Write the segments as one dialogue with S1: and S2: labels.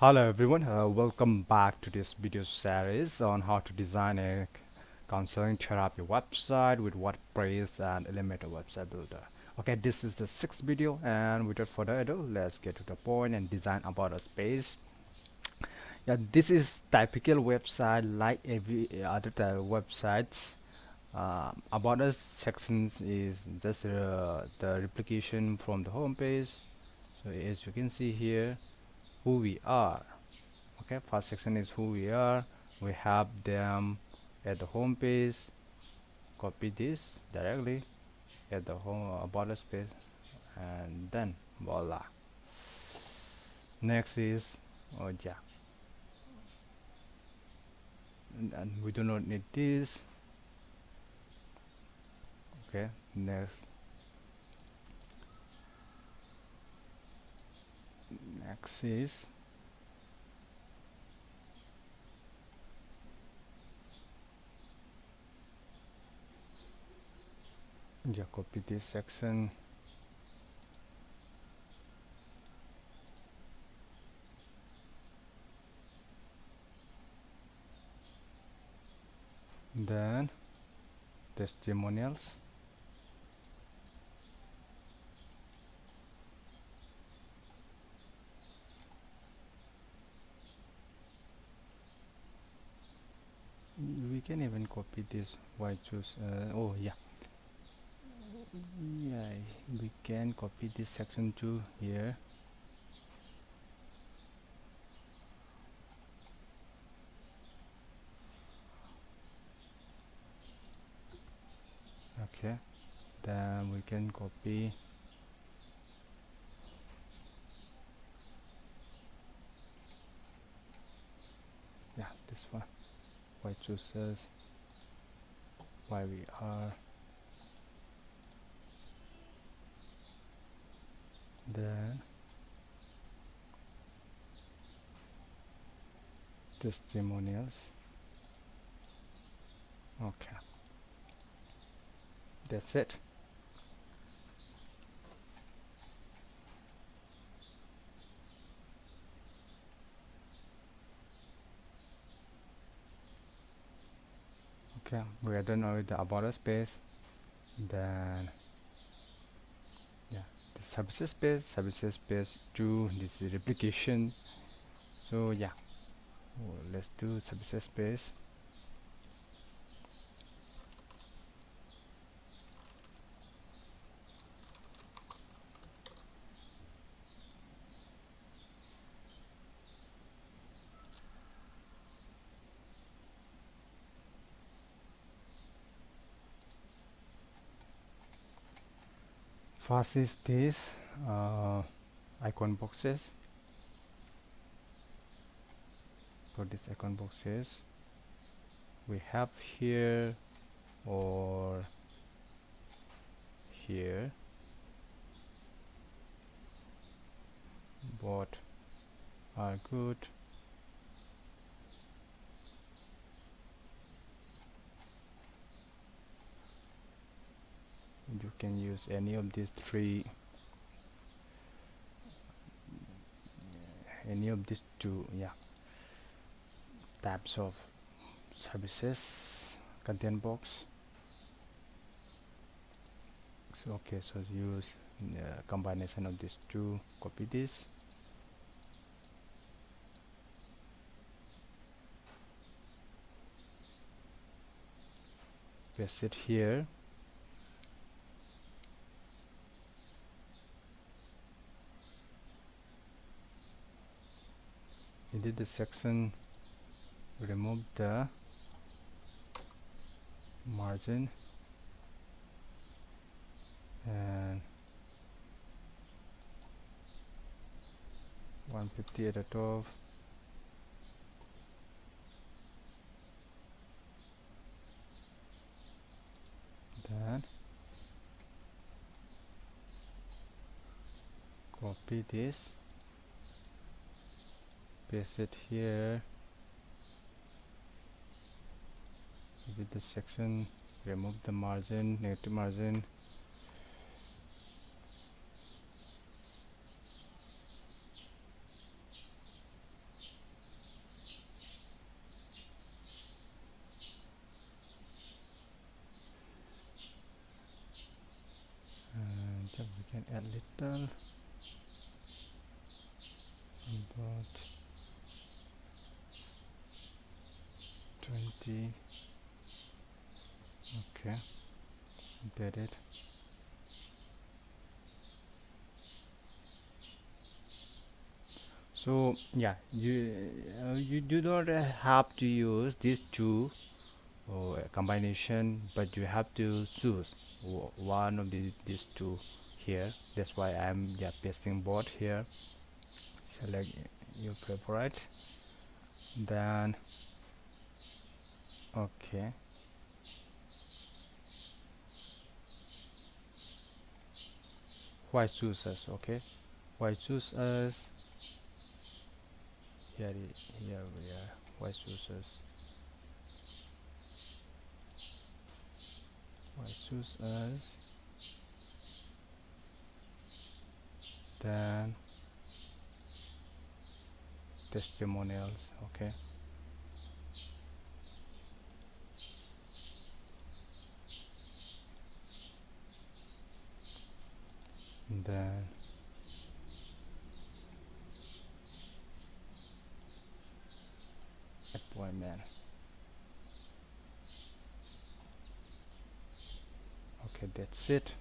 S1: Hello everyone, welcome back to this video series on how to design a counseling therapy website with WordPress and Elementor website builder. Okay, this is the sixth video, and without further ado, let's get to the point and design about us page. Yeah, this is typical website like every other type of websites. About us sections is just the replication from the home page. So as you can see here, who we are. Okay, first section is who we are. We have them at the home page. Copy this directly at the home about us page, and then voila. Next is, oh yeah, and we do not need this. Okay, next is, yeah, copy this section. Then testimonials. We can even copy this. Why choose? Oh yeah, yeah. We can copy this section to here. Okay, then we can copy, yeah, this one. Why chooses, why we are. Then testimonials. Okay, that's it. Okay, we are done with the about us page. Then yeah, the services page 2, this is replication. So yeah, let's do services page. First is this icon boxes. For this icon boxes, we have here or here, both are good. You can use any of these three, any of these two, yeah, types of services content box. So okay, so use combination of these two. Copy this, paste it here. Edit the section, remove the margin, and 150 at the top. Then copy this, paste it here. Edit the section, remove the margin, negative margin. About 20. Okay, did it. So yeah, you do not have to use these two or a combination, but you have to choose one of these two here. That's why I'm pasting both here. Select your favorite, then okay, why choose us? Okay, why choose us? Here we are. Why choose us? Why choose us? Then testimonials. Okay, and then appointment. Okay, that's it.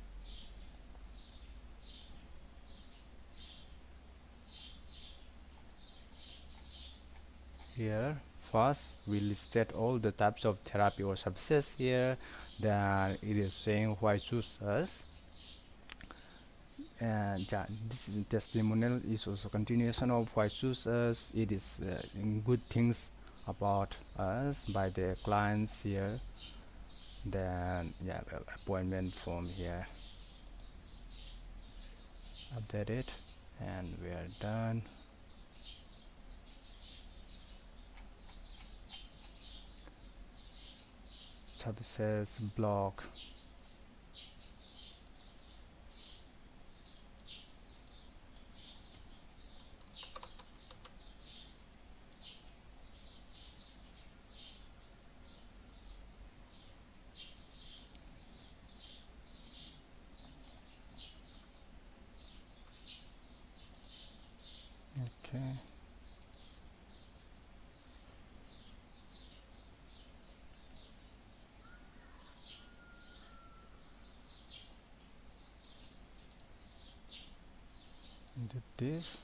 S1: Here first we listed all the types of therapy or services here. Then it is saying why choose us, and yeah, this testimonial is also continuation of why choose us. It is good things about us by the clients here. Then yeah, appointment form here, update it, and we are done. Services block. Okay, do this.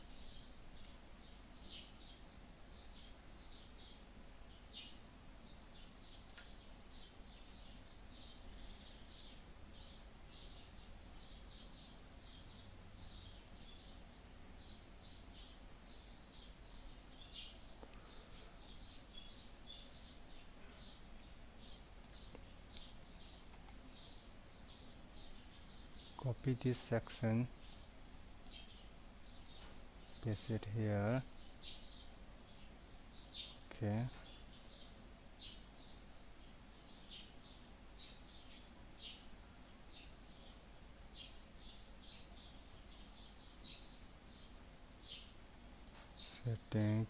S1: Copy this section, paste it here. Okay, setting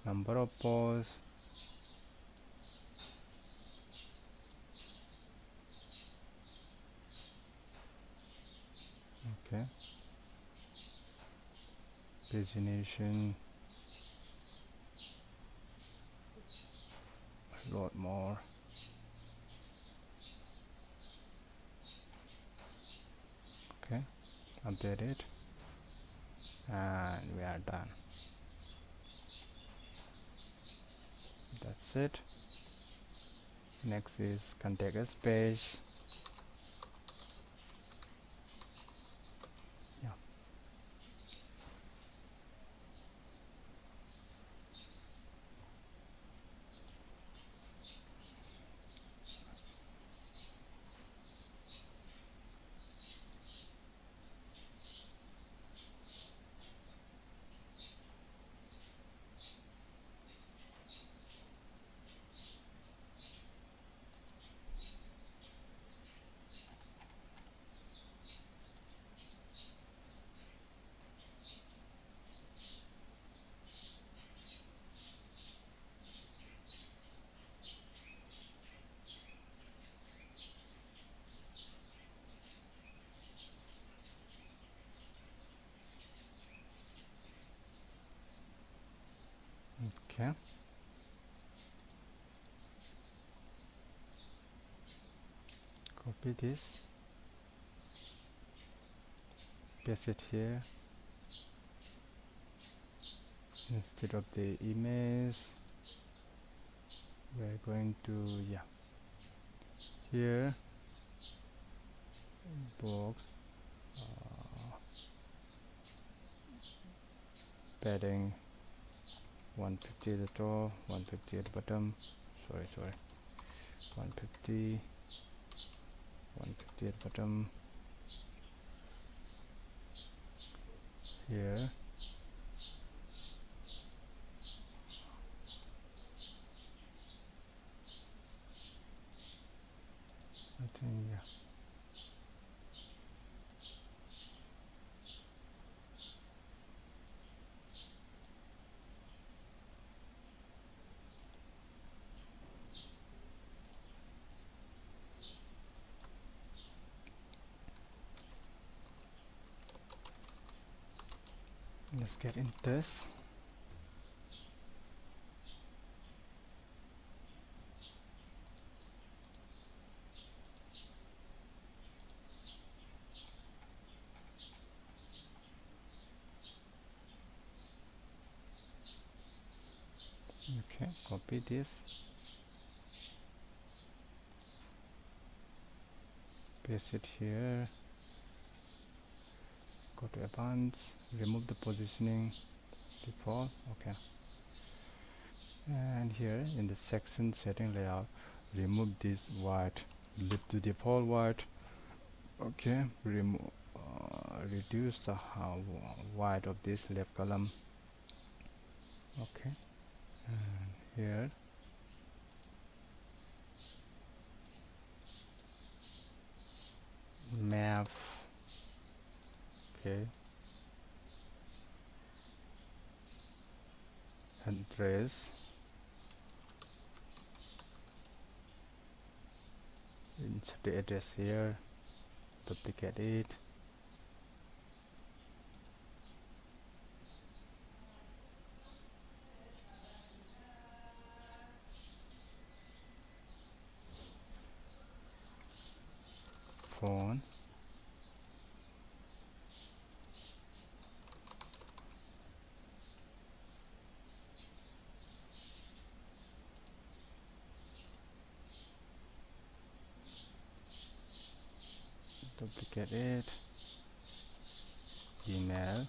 S1: number of pause. Okay, pagination, a lot more. Okay, update it, and we are done. That's it. Next is contact us page. Yeah. Okay, copy this, paste it here instead of the image. We're going to, yeah, here box, padding 150 at the top, 150 at the bottom. Sorry, 150, 150 at the bottom. Here, I think, yeah. Let's get in this. Okay, copy this, paste it here, go to advanced, remove the positioning, default. Okay, and here in the section setting layout, remove this white, leave the default white. Okay, remove, reduce the white of this left column. Okay, and here map. Okay, address, insert the address here, duplicate it, phone, duplicate it, email,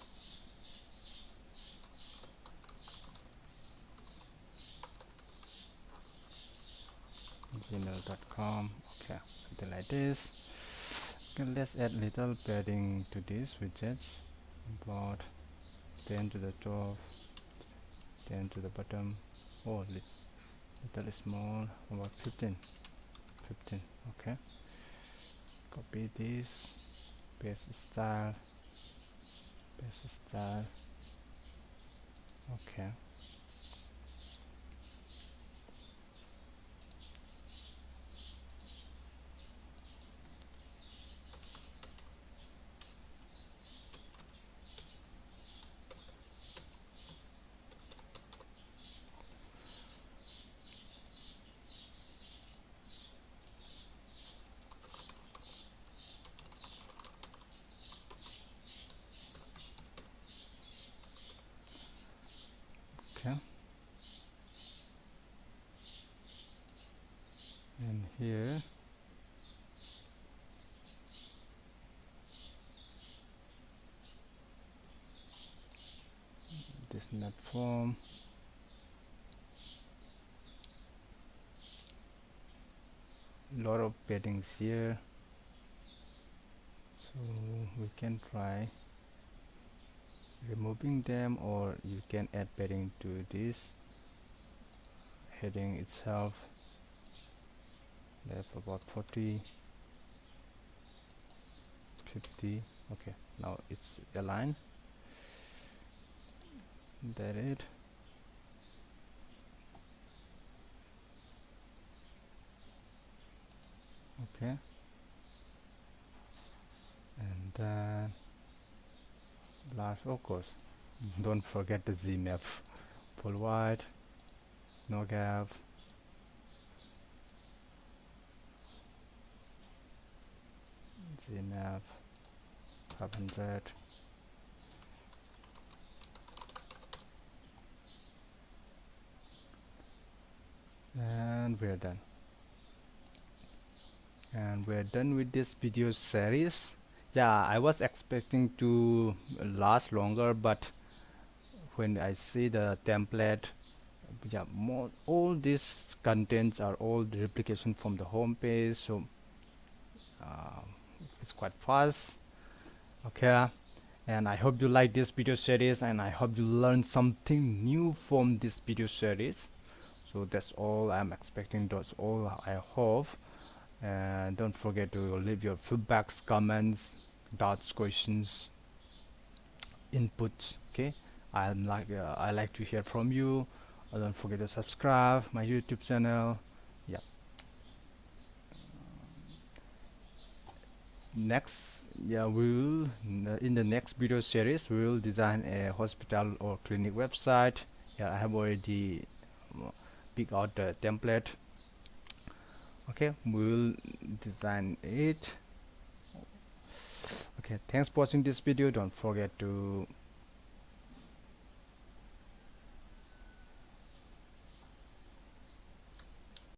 S1: gmail.com. Okay, something like this. Okay, let's add little padding to this widgets. Import 10 to the top, 10 to the bottom. Oh, little small, about 15. Okay, copy this, paste style, okay. Okay, and here this map form, lot of paddings here, so we can try removing them, or you can add padding to this heading itself. Left about 40, 50. Okay, now it's aligned. That it. Okay, and then last, of course, don't forget the Z map, full white, no gap, GNAP 500, and we're done. And we're done with this video series. Yeah, I was expecting to last longer, but when I see the template, yeah, more all these contents are all the replication from the home page, so uh, it's quite fast. Okay, and I hope you like this video series, and I hope you learn something new from this video series. So that's all I'm expecting, that's all I hope. And don't forget to leave your feedbacks, comments, doubts, questions, inputs. Okay, I like to hear from you. Don't forget to subscribe my YouTube channel. Yeah, next, yeah, we will in the next video series we will design a hospital or clinic website. Yeah, I have already picked out the template. Okay, we will design it. Okay, thanks for watching this video. Don't forget to